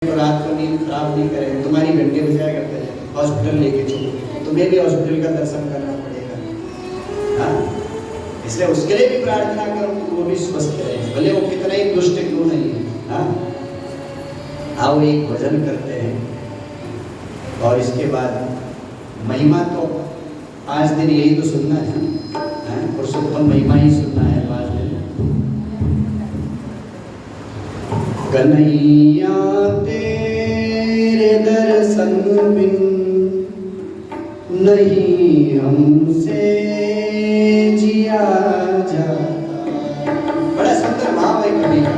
तो रात को नींद खराब नहीं करें, तुम्हारी घंटे बजाया करते हैं, हॉस्पिटल लेके चलो, तुम्हें भी हॉस्पिटल का दर्शन करना पड़ेगा। हाँ, इसलिए उसके लिए भी प्रार्थना करो कि वो भी स्वस्थ रहे, भले वो कितना ही दुष्ट क्यों नहीं है। हाँ, आओ एक भजन करते हैं और इसके बाद महिमा तो 5 दिन यही तो सुनना है, पुरुषोत्तम महिमा ही सुनना है 5 दिन। कन्हैया तेरे दर्शन बिन नहीं हमसे जिया जाता। बड़ा सुंदर भाव है कवि का।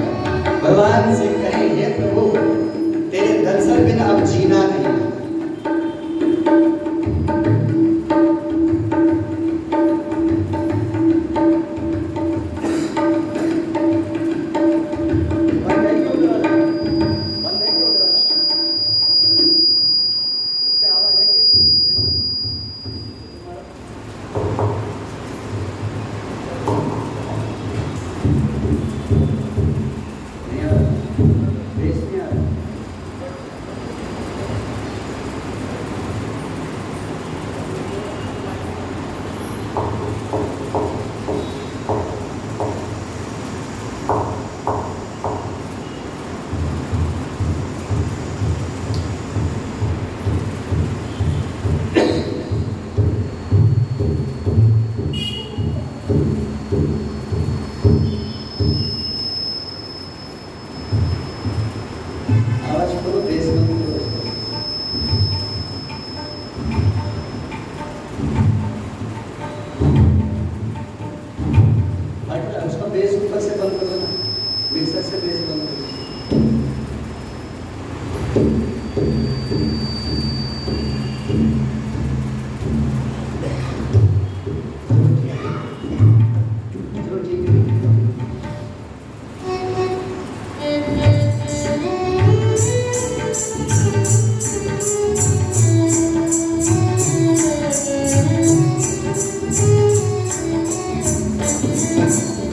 भगवान से कहे, हे प्रभु तेरे दर्शन बिना अब जीना नहीं।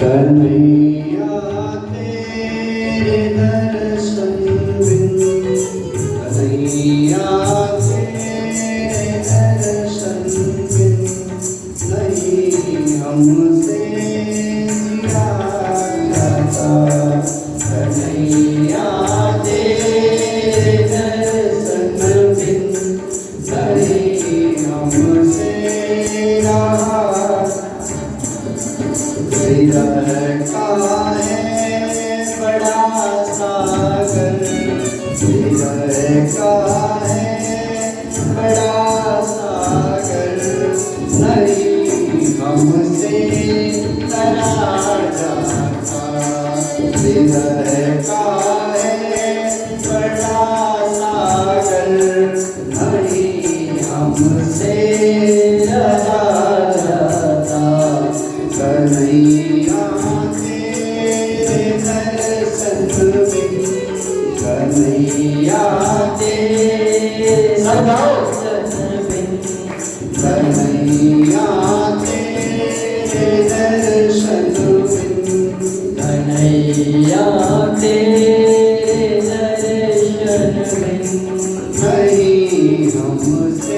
कन्हैया तेरे दर्शन बिन, कन्हैया तेरे दर्शन बिन नहीं हमसे जिया जाता। कन्हैया तेरे दर्शन बिन नहीं हमसे रहा। विरह का है बड़ा सागर, विरह का है बड़ा सागर नहीं हमसे तरा जाता। विरह का है बड़ा सागर नहीं हमसे तरा जाता। कन्हैया तेरे दर्शन बिन, कन्हैया तेरे दर्शन बिन, कन्हैया तेरे दर्शन बिन, कन्हैया तेरे दर्शन बिन नहीं हमसे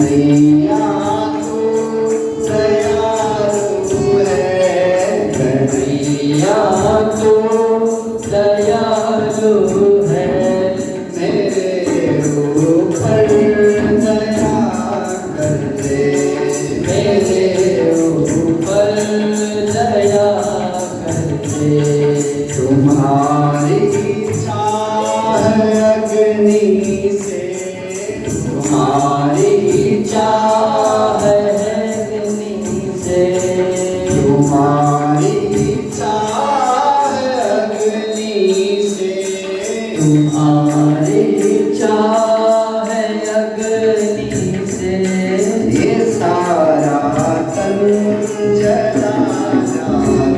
कन्हैया तू दयालु है, कन्हैया तू दयालु है, मेरे ऊपर दया कर दे, मेरे ऊपर दया कर दे। तुम्हारी चाह अग्नि से, तुम्हारी चाह है अग्नि से, तुम्हारी चाह अग्नि से, तुम्हारी चाह है अग्नि से, ये सारा तन जला जाता,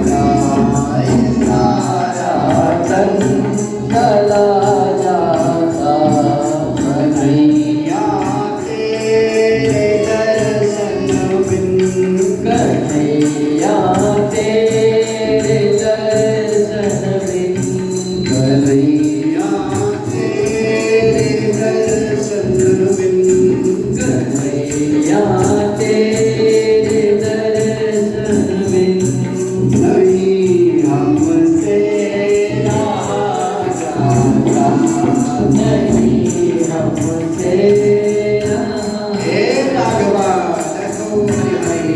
ये सारा तन जला जाता। कन्हैया तेरे दर्शन बिन, कन्हैया तेरे दर्शन बिन, कन्हैया तेरे दर्शन बिन, कन्हैया तेरे दर्शन बिन, नहीं हमसे रहा जाता, नहीं हमसे रहा। हे राघवा रघुवर हरि।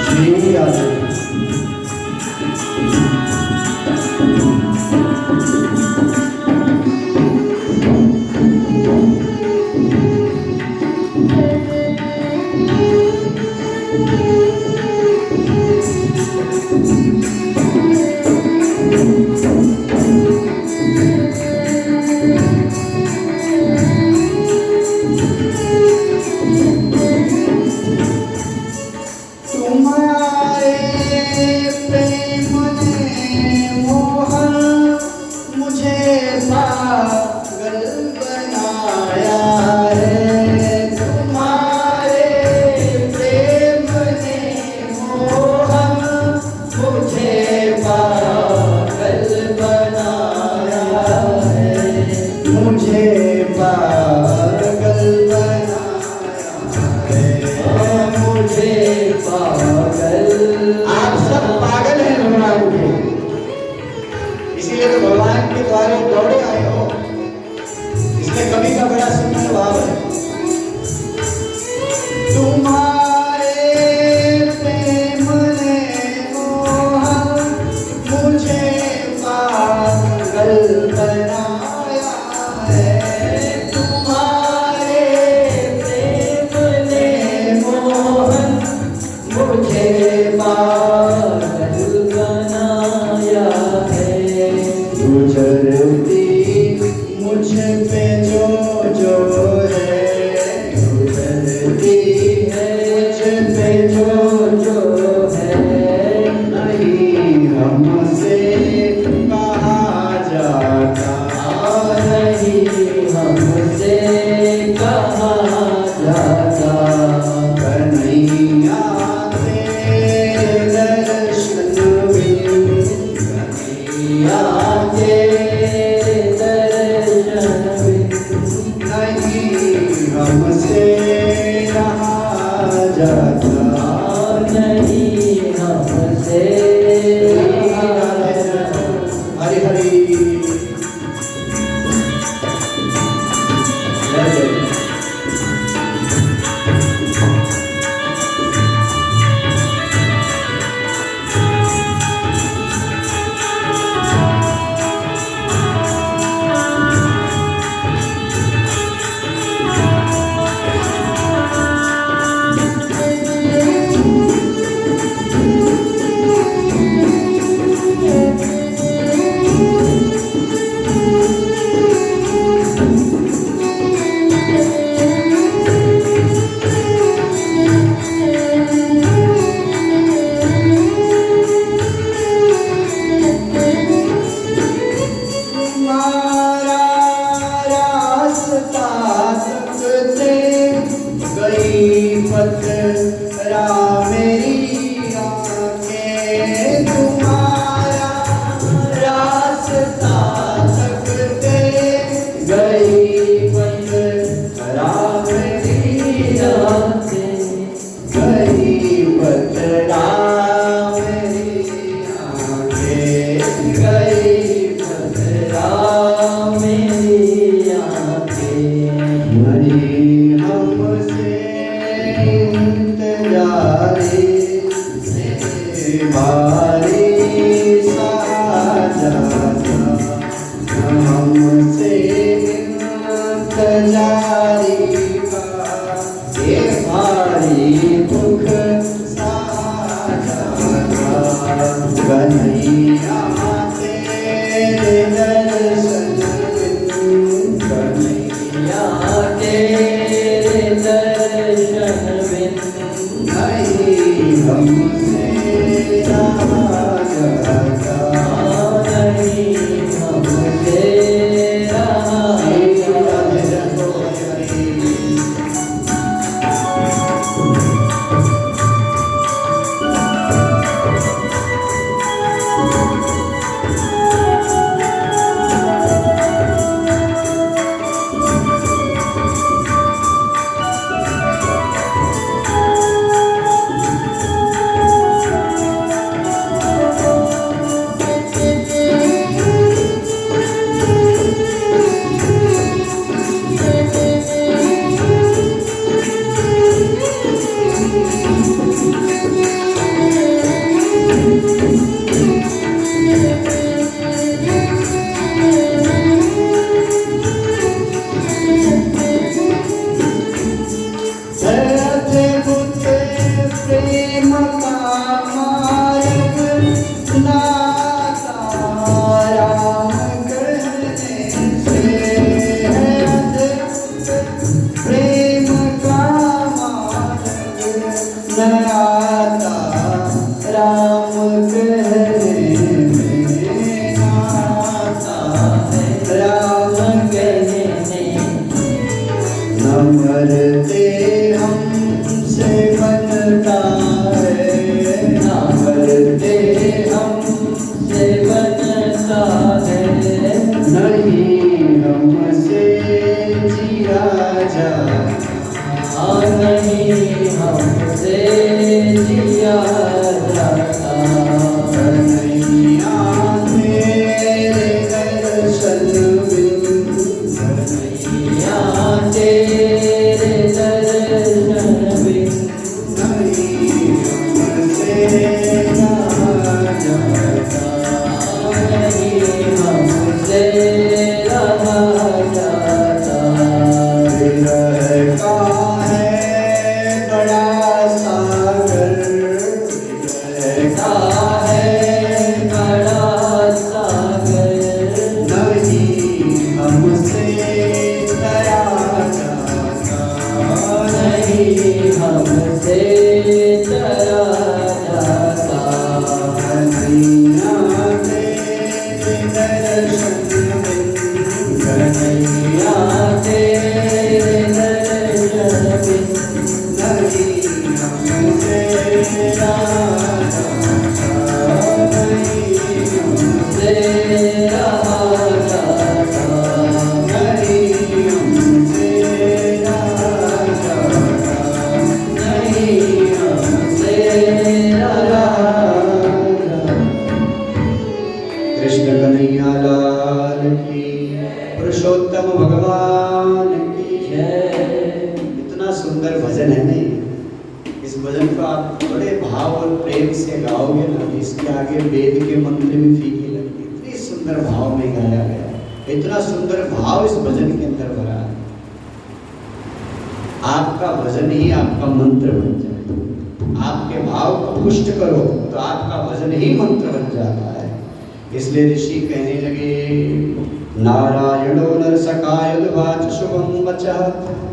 श्री यादव तुम्हारे प्रेम ने मोहन मुझे पागल बनाया है, तुम्हारे आई दुख कन्हैया तेरे दर्शन बिन, कन्हैया तेरे दर्शन बिन नहीं हमसे रहा जाता। नहीं हमसे रहा प्रेम का मार्ग नाता राम कहने से है अद्भुत। प्रेम का मार्ग नाता राम कहने में नाता है। राम कहने न मरते हमसे बनता है, ना मरते हमसे बनता है नहीं हमसे जिया जाता। नहीं हमसे जिया जाता कन्हैया तेरे दर्शन बिन, कन्हैया तेरे दर्शन बिन नहीं हमसे रहा जाता। नहीं हमसे रहा जाता विरह का है बड़ा सागर, विरह का है बड़ा सागर नहीं हमसे तरा जाता। नहीं हमसे चला जाता कन्हैया तेरे दर्शन बिन, कन्हैया तेरे दर्शन बिन नहीं हमसे रहा जाता। नहीं हमसे रहा जाता नहीं हमसे रहा जाता। नहीं हमसे रहा जाता। कृष्ण कन्हैया लाल की, पुरुषोत्तम भगवान की जय। इतना सुंदर भजन है नहीं, इस भजन को आप बड़े भाव और प्रेम से गाओगे ना, इसके आगे वेद के मंत्र भी फीके लगते। इतनी सुंदर भाव में गाया गया, इतना सुंदर भाव इस भजन के अंदर भरा है। आपका भजन ही आपका मंत्र बन जाए। आपके भाव को पुष्ट करो तो आपका भजन ही मंत्र बन जाता है। इसलिए ऋषि कहने लगे, नारायणो नरसकायुर्वाच शुभं वचः,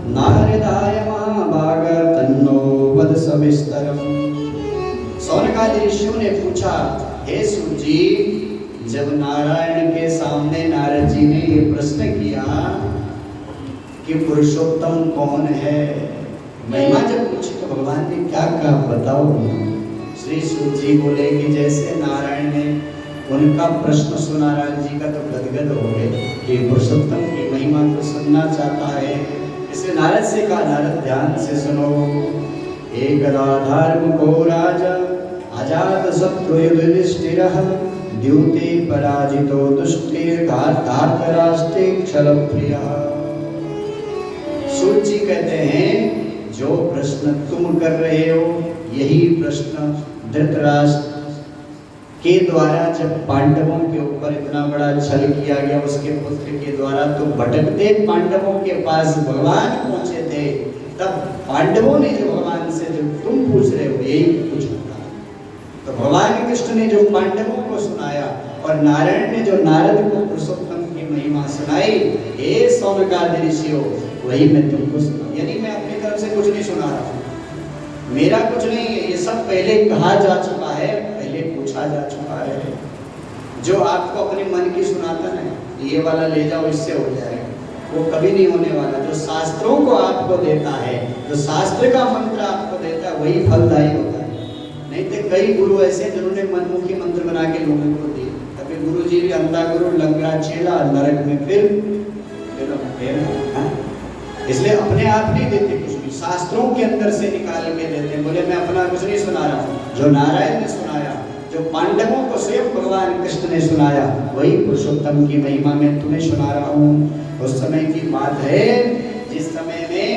नारदाय महाभाग तन्नो वद सविस्तरम्। शौनकादि ऋषियों ने पूछा, हे सूत जी, जब नारायण के सामने नारद जी ने ये प्रश्न किया कि पुरुषोत्तम कौन है, महिमा जब पूछी तो भगवान ने क्या कहा बताओ। श्री सूत जी बोले कि जैसे नारायण ने उनका प्रश्न सुना, नारायण जी का तो गदगद हो गए कि पुरुषोत्तम की महिमा को सुनना चाहता है। इसलिए नारद से कहा, नारद ध्यान से सुनो। एक धर्म को राजा अजात शत्रु युधिष्ठिरः, द्यूते पराजितो दुष्टिर धार्तराष्ट्रे क्षलप्रियः। सूत जी कहते हैं, जो प्रश्न तुम कर रहे हो यही प्रश्न धृतराष्ट्र के द्वारा जब पांडवों के ऊपर इतना बड़ा छल किया गया उसके पुत्र के द्वारा, तो भटकते पांडवों के पास भगवान पहुंचे थे, तब पांडवों ने जो भगवान से जो तुम पूछ रहे हो यही कुछ होता है। तो भगवान कृष्ण ने जो पांडवों को सुनाया और नारायण ने जो नारद को पुरुषोत्तम की महिमा सुनाई, हे सौनकादि ऋषियों, वही मैं तुमको सुना। यानी मैं अपनी तरफ से कुछ नहीं सुना रहा हूँ, मेरा कुछ नहीं है, ये सब पहले कहा जा चुका है, पहले पूछा जा चुका है। जो आपको अपने मन की सुनाता है, ये वाला ले जाओ इससे हो जाएगा, वो कभी नहीं होने वाला। जो शास्त्रों को आपको देता है, जो शास्त्र का मंत्र आपको देता है, वही फलदायी होता है। नहीं तो कई गुरु ऐसे जिन्होंने मनमुखी मंत्र बना के लोगों को दिए, कभी गुरु जी भी अंधा गुरु, लंगड़ा चेला, नरक में फिर इसलिए अपने आप नहीं देते कुछ भी, शास्त्रों के अंदर से निकाल के देते। बोले मैं अपना कुछ नहीं सुना रहा हूँ, जो नारायण ने सुनाया, जो पांडवों को स्वयं भगवान कृष्ण ने सुनाया, वही पुरुषोत्तम की महिमा में तुम्हें सुना रहा हूँ। उस समय की बात है जिस समय में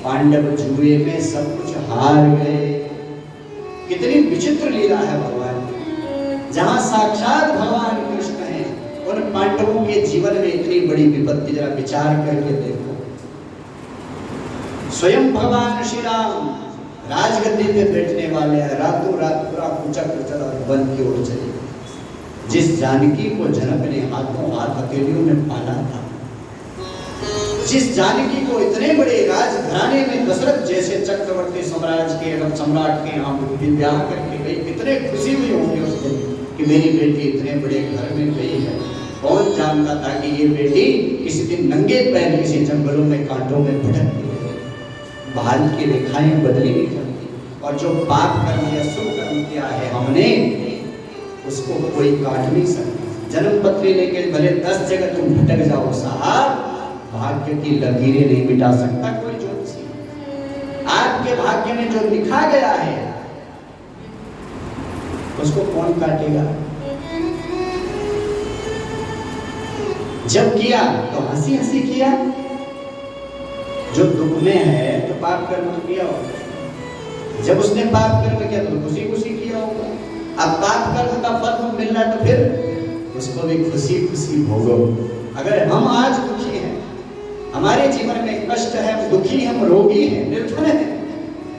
पांडव जुए में सब कुछ हार गए। कितनी विचित्र लीला है भगवान, जहाँ साक्षात भगवान कृष्ण है, उन पांडवों के जीवन में इतनी बड़ी विपत्ति, जरा विचार करके देखो। स्वयं भगवान श्री राम राजगद्दी पे बैठने वाले हैं, रातों रात पूरा पूछा कुचल और वन की ओर चले गए। जिस जानकी को जनक ने हाथों हाथ हथेलियों में पाला था, जिस जानकी को इतने बड़े राजघराने में दशरथ जैसे चक्रवर्ती साम्राज्य के सम्राट के यहाँ विवाह करके गई, कितने खुशी हुई होंगी उस दिन कि मेरी बेटी इतने बड़े घर में गई है। कौन जानता था कि ये बेटी किसी दिन नंगे पैर किसी जंगलों में कांटों में भटक गई। भारत की रेखाएं बदली नहीं करती, और जो पाप कर्म या शुभ कर्म किया है हमने, उसको कोई काट नहीं सकता। जन्म पत्री लेके भले 10 जगह तुम भटक जाओ साहब, भाग्य की लकीरें नहीं मिटा सकता कोई ज्योतिषी। आपके भाग्य में जो लिखा गया है उसको कौन काटेगा? जब किया तो हंसी हंसी किया, जो दुख में है तो पाप कर्म तो किया होगा। जब उसने पाप कर्म किया तो खुशी खुशी किया होगा। अब पाप कर्म का फल मिल रहा तो फिर उसको भी खुशी खुशी भोगो। अगर हम आज दुखी हैं, हमारे जीवन में कष्ट है, हम दुखी हैं, हम रोगी हैं, निर्धन हैं,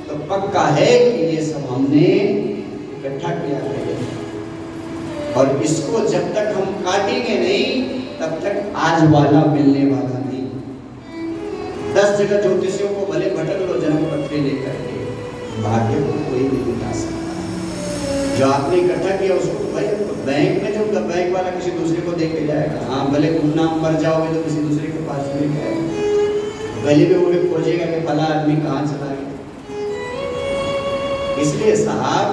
तो पक्का है कि ये सब हमने इकट्ठा किया है, और इसको जब तक हम काटेंगे नहीं तब तक आज वाला मिलने वाला नहीं। 10 जगह ज्योतिषियों को भले भटक लो जन्म पत्री लेकर के, भाग्य को कोई नहीं मिटा सकता। जो आपने इकट्ठा किया उसको भाई बैंक में, जो बैंक वाला किसी दूसरे को दे के जाएगा। हाँ भले गुमनाम मर जाओगे तो किसी दूसरे के पास ले जाएगा, पहले भी वो भी खोजेगा कि फला आदमी कहाँ चला गया। इसलिए साहब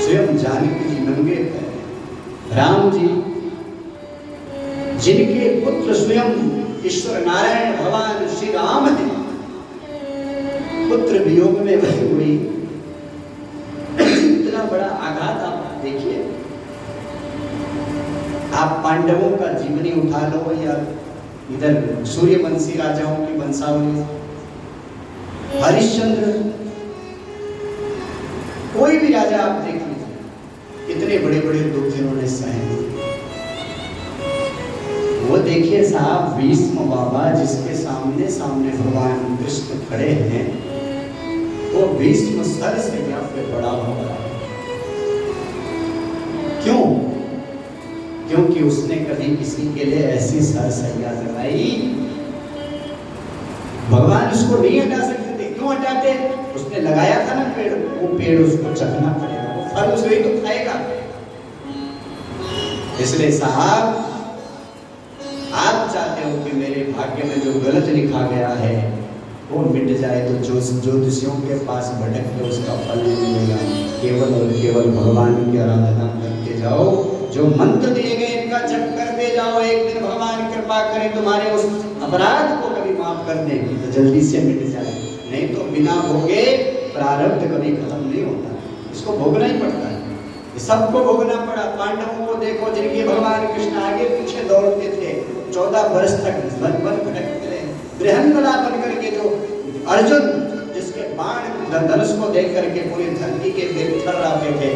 स्वयं जानकी जी नंगे पैर, राम जी जिनके पुत्र स्वयं ईश्वर नारायण भगवान श्री राम है, पुत्र वियोग में वही हुई। इतना बड़ा आघात आप देखिए। आप पांडवों का जीवनी उठा लो या इधर सूर्यवंशी राजाओं की वंशावली, हरिश्चंद्र, कोई भी राजा आप देख लीजिए, कितने बड़े बड़े दुख इन्होंने सहे। वो देखिए साहब, भीष्म बाबा जिसके सामने सामने भगवान कृष्ण खड़े हैं, वो भीष्म सर से यहाँ पे बड़ा होगा। क्यों? क्योंकि उसने कभी किसी के लिए ऐसी सर सैया लगाई, भगवान उसको नहीं हटा सकते थे। क्यों हटाते? उसने लगाया था ना पेड़, वो पेड़ उसको चखना पड़ेगा, वो फल उसे ही तो खाएगा। इसलिए साहब आप चाहते हो कि मेरे भाग्य में जो गलत लिखा गया है वो मिट जाए, तो जो ज्योतिषियों के पास भटक के उसका फल नहीं मिलेगा। केवल और केवल भगवान की आराधना करते जाओ, जो मंत्र दिए गए इनका जप करते जाओ। एक दिन भगवान कृपा करें तुम्हारे उस अपराध को कभी माफ कर दे तो जल्दी से मिट जाए, नहीं तो बिना भोगे प्रारब्ध कभी खत्म नहीं होता, इसको भोगना ही पड़ता है। सबको भोगना पड़ा। पांडवों को देखो, जिनके भगवान कृष्ण आगे पीछे दौड़ते थे, 14 वर्ष तक वन वन भटकते रहे। बृहन्नला बन करके जो अर्जुन, जिसके बाण धनुष को देख करके पूरी धरती के वीर थर्राते थे,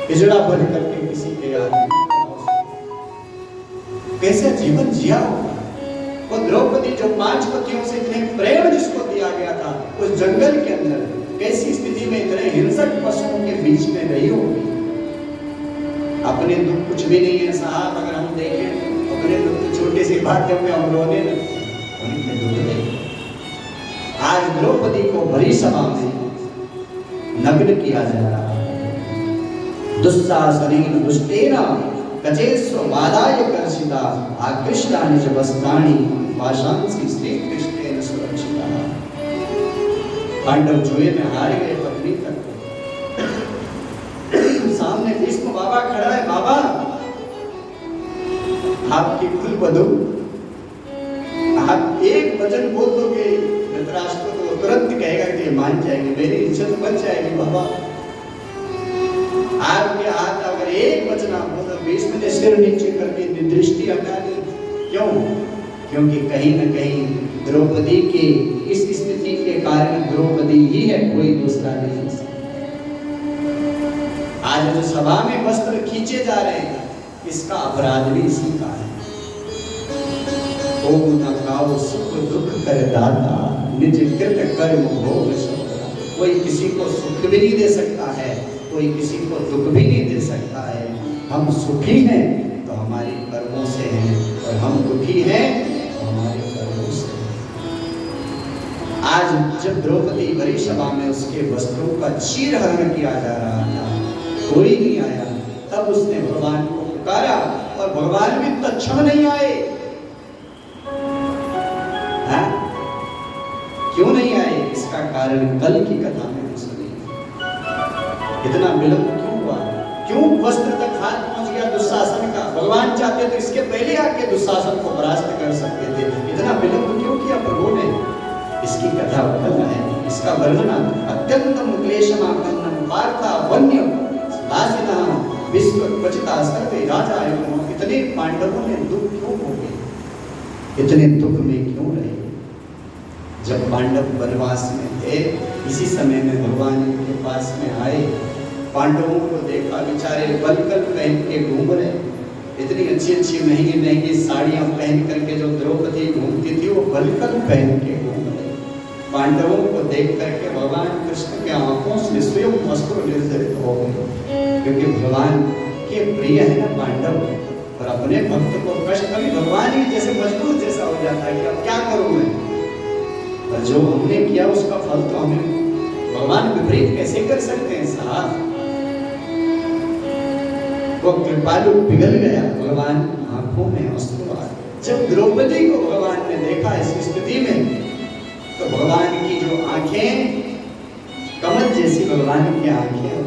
पिछड़ा बन करके किसी के याद कैसे जीवन जिया होगा। वो द्रौपदी जो 5 पतियों से इतने प्रेम जिसको दिया गया था, उस जंगल के अंदर कैसी स्थिति में इतने हिंसक पशुओं के बीच में रही होगी। अपने दुख कुछ भी नहीं है साहब, अगर हम देखें अपने दुख तो छोटी सी बातों में हम रोने लगते हैं, उनके दुख नहीं। आज द्रौपदी को भरी सभा में नग्न किया जा रहा है। दुस्साहसेन दुष्टेन कचेस्व वादाय कर्षिता आकृष्टा निज वस्त्राणि वाशांसि श्री कृष्णेन सुरक्षिता। पांडव जुए में हार गए, पत्नी तक सामने भीष्म बाबा खड़ा है। बाबा आपकी कुल वधू, आप एक वचन बोल दोगे धृतराष्ट्र को, तो तुरंत कहेगा कि ये मान जाएगी, मेरी इज्जत बच जाएगी। बाबा आपके हाथ अगर एक वचन आप बोलो, भीष्म ने सिर नीचे करके दृष्टि हटा दी। क्यों? क्योंकि कहीं न कहीं द्रौपदी के इस स्थिति के कारण द्रौपदी ही है, कोई दूसरा नहीं। आज जो सभा में वस्त्र खींचे जा रहे हैं, इसका अपराध भी इसी का है। ओम न खाओ सुख दुख कर दाता, निज कृत कर्म भोग सौरा। कोई किसी को सुख भी नहीं दे सकता है, कोई किसी को दुख भी नहीं दे सकता है। हम सुखी हैं तो हमारे कर्मों से हैं, और हम दुखी हैं तो हमारे कर्मों से हैं। आज जब द्रौपदी भरी सभा में उसके वस्त्रों का चीरहरण किया जा रहा था, कोई नहीं आया, तब उसने भगवान को पुकारा और भगवान भी तत्क्षण नहीं आए। क्यों नहीं आए? इसका कारण कल की कथा में सुनी। इतना विलंब क्यों हुआ? क्यों वस्त्र तक हाथ पहुंच गया दुशासन का? भगवान चाहते तो इसके पहले आके दुशासन को परास्त कर सकते थे, इतना विलंब क्यों किया प्रभु ने? इसकी कथा उत्पन्न है, इसका वर्णन अत्यंतम क्लेशमापन्नम वार्ता वन्य भाषितः विश्व क्वचिता सर्वे राजा एवं। इतने पांडवों ने दुख क्यों भोगे? इतने दुख में क्यों रहे? जब पांडव वनवास में थे, इसी समय में भगवान के पास में आए, पांडवों को देखा, बेचारे वल्कल पहन के घूम रहे। इतनी अच्छी अच्छी महंगी महंगी साड़ियां पहन करके जो द्रौपदी घूमती थी, वो वल्कल पहन के घूम रहे। पांडवों को देख करके भगवान कृष्ण के आंखों से स्वयं वस्त्र निर्जरित हो गए, क्योंकि भगवान के प्रिय है ना पांडव, और अपने भक्त को कष्ट, कभी भगवान ही जैसे मजबूर जैसा हो जाता है कि अब क्या करूं मैं, और जो हमने किया उसका फल तो हमें भगवान विपरीत कैसे कर सकते हैं साहब। वो कृपालु पिघल गया, भगवान आंखों में अश्रु आ गए। जब द्रौपदी को भगवान ने देखा इस स्थिति में, तो भगवान की जो आंखें कमल जैसी भगवान की आंखें,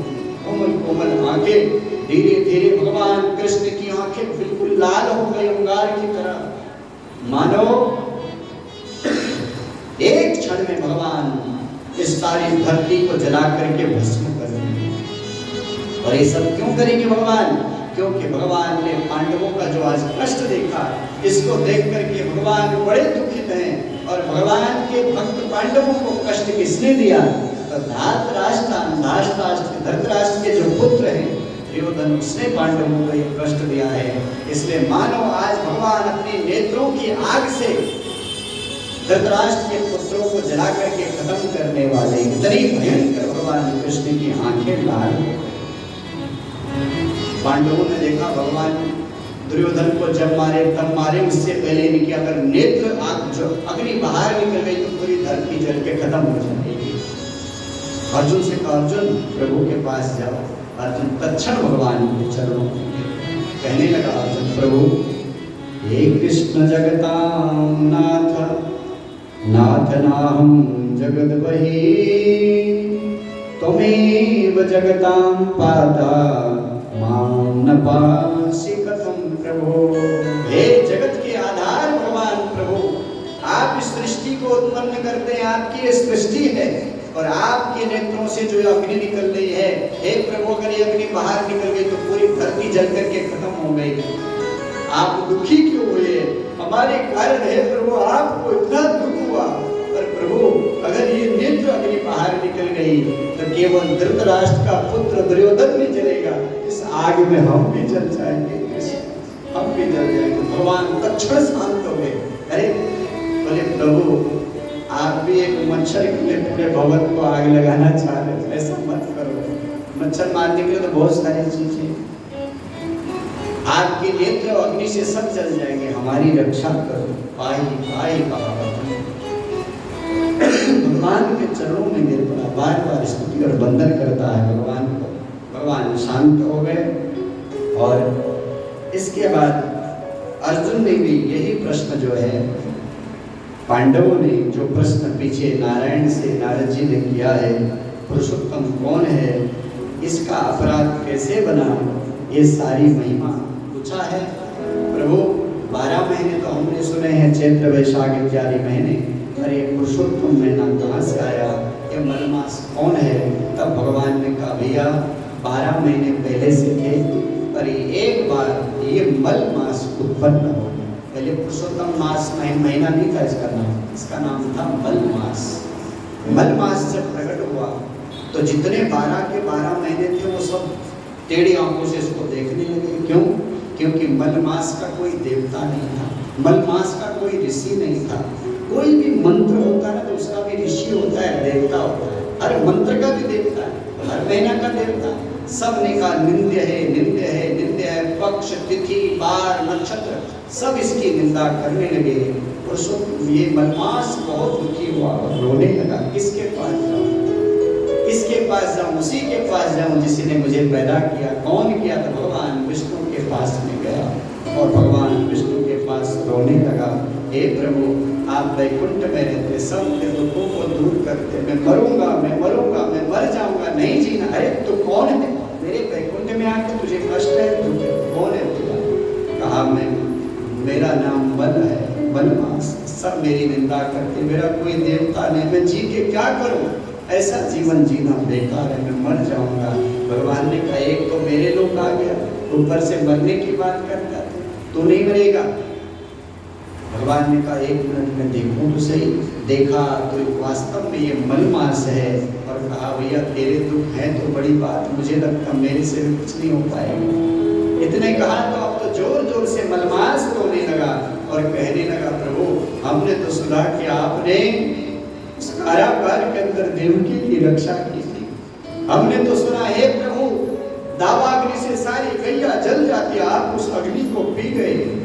कोमल कोमल आंखें, धीरे धीरे भगवान कृष्ण की आंखें बिल्कुल लाल हो गई अंगार की तरह, मानो एक क्षण में भगवान इस सारी धरती को जला करके भस्म कर देंगे। और ये सब क्यों करेंगे भगवान? क्योंकि भगवान ने पांडवों का जो आज कष्ट देखा, इसको देख करके भगवान बड़े दुखित हैं। और भगवान के भक्त पांडवों को कष्ट किसने दिया? तो धृतराष्ट्र के जो पुत्र हैं दुर्योधन, उसने पांडवों को ये कष्ट दिया है। इसलिए मानो आज भगवान अपने नेत्रों की आग से धृतराष्ट्र के पुत्रों को जला करके खत्म करने वाले, इतनी भयंकर भगवान कृष्ण की आंखें लाल। पांडवों ने देखा भगवान दुर्योधन को जब मारे तब मारे, उससे पहले इनके अगर नेत्र आग जो अग्नि बाहर निकल गई तो पूरी धरती जल के खत्म हो जाएगी। अर्जुन से कहा, अर्जुन प्रभु के पास जाओ। अर्जुन तत्क्षण भगवान के चरणों में कहने लगा, अर्जुन प्रभु हे कृष्ण जगतां नाथ नाथ नाहं जगद्वहि त्वमेव जगतां पाता मां न पासि कथं प्रभो। हे जगत के आधार भगवान प्रभु, आप इस सृष्टि को उत्पन्न करते हैं, आपकी ये सृष्टि है, और आपके नेत्रों से जो अग्नि निकल रही है, हे प्रभु अगर ये अग्नि बाहर निकल गई तो पूरी धरती जल करके खत्म हो गई। आप दुखी क्यों हुए? हमारे कारण है प्रभु, आपको इतना दुख हुआ। पर प्रभु अगर ये नेत्र अग्नि बाहर निकल गई तो केवल धृतराष्ट्र का पुत्र दुर्योधन भी जलेगा, इस आग में हम भी जल जाएंगे, हम भी जल जाएंगे। भगवान तत्क्षण शांत हो गए। अरे प्रभु आप भी एक मच्छर के लिए पूरे भवन को आग लगाना चाह रहे हो, ऐसा मत करो। मच्छर मारने के लिए तो बहुत सारी चीजें, आपके नेत्र अग्नि से सब जल जाएंगे, हमारी रक्षा करो। पाई पाई कहा भगवान के चरणों में गिर पड़ा, बार बार स्तुति और वंदन करता है भगवान को। भगवान शांत हो गए और इसके बाद अर्जुन ने भी यही प्रश्न जो है, पांडवों ने जो प्रश्न पीछे नारायण से नारद जी ने किया है, पुरुषोत्तम कौन है, इसका अपराध कैसे बना, ये सारी महिमा पूछा है। प्रभु 12 महीने तो हमने सुने हैं, चैत्र वैशाख इत्यादि महीने, पर ये पुरुषोत्तम महीना कहाँ से आया, ये मलमास कौन है। तब भगवान ने कहा भैया 12 महीने पहले से थे, पर एक बार ये मल मास उत्पन्न हो गया। पहले पुरुषोत्तम मास महीना नहीं था इसका नाम, इसका नाम था मल मास। मल मास जब प्रकट हुआ तो जितने 12 के 12 महीने थे वो सब टेढ़ी आंखों से इसको देखने लगे। क्यों? क्योंकि मल मास का कोई देवता नहीं था, मल मास का कोई ऋषि नहीं था। कोई भी मंत्र होता है तो उसका भी ऋषि होता है, देवता होता है, हर मंत्र का भी देवता है, हर महीना का देवता है। सब ने कहा निंद्य है, निंद्य है, निंद्य है, पक्ष तिथि बार नक्षत्र सब इसकी निंदा करने लगे। पुरुषोत्तम ये मलमास बहुत दुखी हुआ और रोने लगा, किसके पास जाऊं, किसके पास जाऊं, उसी के पास जाऊं जिसने मुझे पैदा किया। कौन किया? तो भगवान विष्णु के पास में गया और भगवान विष्णु के पास रोने लगा, हे प्रभु आप वैकुंठ में रहते, सब के दुखों को दूर करते, मैं मरूंगा, मैं मरूंगा, मैं मर जाऊंगा, नहीं जीना। अरे तू कौन है मेरे वैकुंठ में आके तुझे कष्ट है, तू कौन है तेरा? कहा मैं, मेरा नाम बल है, बलमास, सब मेरी निंदा करते, मेरा कोई देवता नहीं, मैं जी के क्या करूं, ऐसा जीवन जीना बेकार है, मैं मर जाऊंगा। भगवान ने कहा एक तो मेरे लोग आ गया, ऊपर से मरने की बात करता है, तू नहीं मरेगा। भगवान ने कहा 1 मिनट में देखूं तो सही। देखा तो वास्तव में ये मलमास है और कहा भैया तेरे दुख है तो बड़ी बात, मुझे लगता मेरे से भी कुछ नहीं हो पाएगा। इतने कहा तो अब तो जोर जोर से मलमास रोने लगा और कहने लगा प्रभु हमने तो सुना कि आपने उस कारागार के अंदर देवकी की रक्षा की थी, हमने तो सुना है प्रभु दावाग्नि से सारी गैया जल जाती, आप उस अग्नि को पी गए।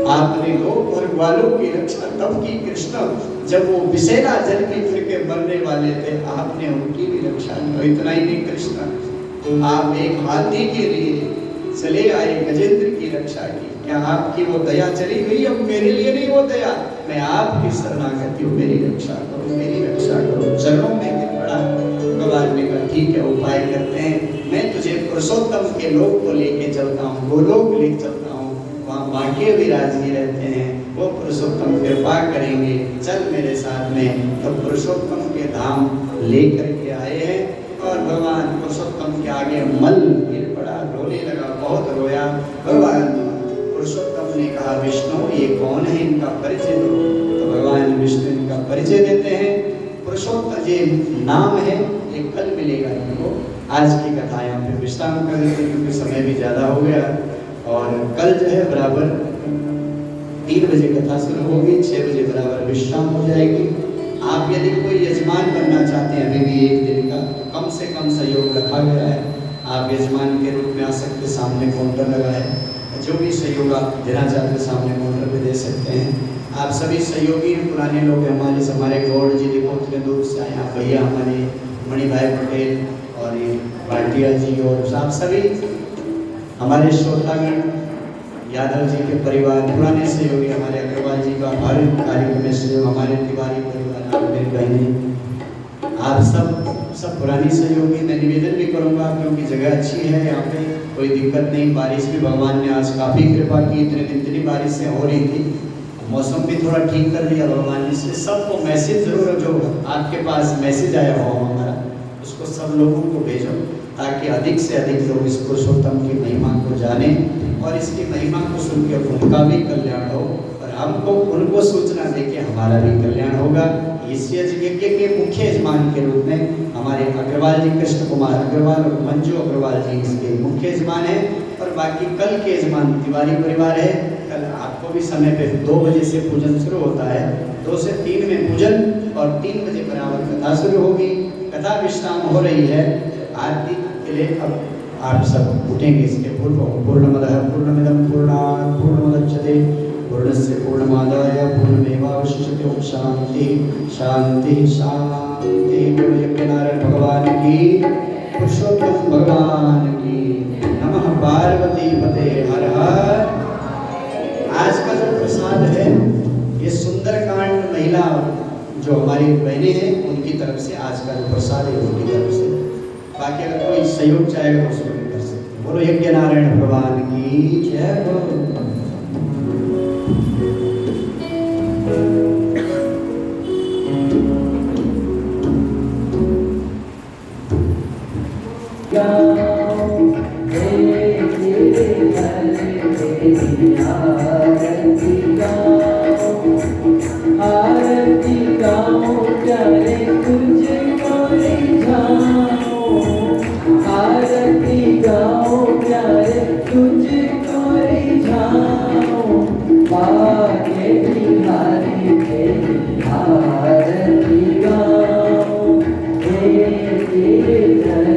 आपने लोग और ग्वालों की रक्षा तब की कृष्ण जब वो विषैला जल पी फिर के मरने वाले थे, आपने उनकी भी रक्षा की। इतना ही नहीं कृष्ण, आप एक हाथी के लिए चले आए, गजेंद्र की रक्षा की। क्या आपकी वो दया चली गई? अब मेरे लिए नहीं वो दया, मैं आपकी शरणागति हूँ, मेरी रक्षा करो, मेरी रक्षा करो। चरणों में गिर पड़ा। भगवान ने कहा ठीक है उपाय करते हैं, मैं तुझे पुरुषोत्तम के लोक को लेके चलता हूँ, गोलोक ले चलता हूँ, वहाँ बांके विराज जी रहते हैं, वो पुरुषोत्तम कृपा करेंगे, चल मेरे साथ में। तो पुरुषोत्तम के धाम लेकर के आए हैं और भगवान पुरुषोत्तम के आगे मल गिर पड़ा, रोने लगा, बहुत रोया। भगवान पुरुषोत्तम ने कहा विष्णु ये कौन है, इनका परिचय दो। तो भगवान विष्णु इनका परिचय देते हैं। पुरुषोत्तम ये नाम है, ये कल मिलेगा इनको। आज की कथा यहाँ पे विश्राम कर देते हैं क्योंकि समय भी ज़्यादा हो गया और कल जो है बराबर 3 बजे कथा शुरू होगी, 6 बजे बराबर विश्राम हो जाएगी। आप यदि कोई यजमान बनना चाहते हैं अभी भी 1 दिन का, तो कम से कम सहयोग रखा गया है, आप यजमान के रूप में आ सकते, सामने काउंटर लगा है, जो भी सहयोग आप देना चाहते सामने काउंटर पे दे सकते हैं। आप सभी सहयोगी पुराने लोग हमारे, हमारे गौड़ जी देखो उतने दूर से आए, आप भैया हमारे मणिभाई पटेल और ये भाटिया जी और आप सभी हमारे श्रोतागण, यादव जी के परिवार, पुराने सहयोगी हमारे अग्रवाल जी का हर कार्यक्रम में सहयोग, हमारे तिवारी परिवार, आप मेरी बहनें, आप सब पुरानी सहयोगी। मैं निवेदन भी करूंगा क्योंकि जगह अच्छी है, यहाँ पे कोई दिक्कत नहीं, बारिश भी भगवान ने आज काफ़ी कृपा की, इतनी बारिशें हो रही थी, मौसम भी थोड़ा ठीक कर दिया भगवान ने। इसलिए सबको मैसेज जरूर, जो आपके पास मैसेज आया हो हमारा, उसको सब लोगों को भेजो ताकि अधिक से अधिक लोग इस पुरुषोत्तम की महिमा को जाने और इसकी महिमा को सुन के उनका भी कल्याण हो और हमको उनको सूचना दे के हमारा भी कल्याण होगा। इस यज्ञ के मुख्य यजमान के रूप में हमारे अग्रवाल जी, कृष्ण कुमार अग्रवाल और मंजू अग्रवाल जी इसके मुख्य यजमान हैं और बाकी कल के यजमान तिवारी परिवार है। कल आपको भी समय पे 2 बजे से पूजन शुरू होता है, 2 से 3 में पूजन और 3 बजे बराबर कथा शुरू होगी। कथा विश्राम हो रही है। आरती के लिए अब आप सब उठेंगे। इसके पूर्व पूर्णमदः पूर्णमिदं पूर्णात् पूर्णमुदच्यते पूर्णस्य पूर्णमादाय पूर्णमेवावशिष्यते। ओम शांति शांति शांति। बोलो यज्ञनारायण भगवान की, पुरुषोत्तम भगवान की नमः। पार्वती पते हर हर। आज का जो प्रसाद है ये सुंदरकांड महिला जो हमारी बहनें हैं उनकी तरफ से आज का जो प्रसाद है उनकी तरफ से। बाकी अगर कोई सहयोग चाहेगा तो उसको भी कर सकते हैं। बोलो यज्ञ नारायण भगवान की जय। बोलो आरती गाओ प्यारे तुझको रिझाओ, आरती गाओ प्यारे तुझको रिझाओ, बाके बिहारी तेरी आरती गाओ, हे गिरधर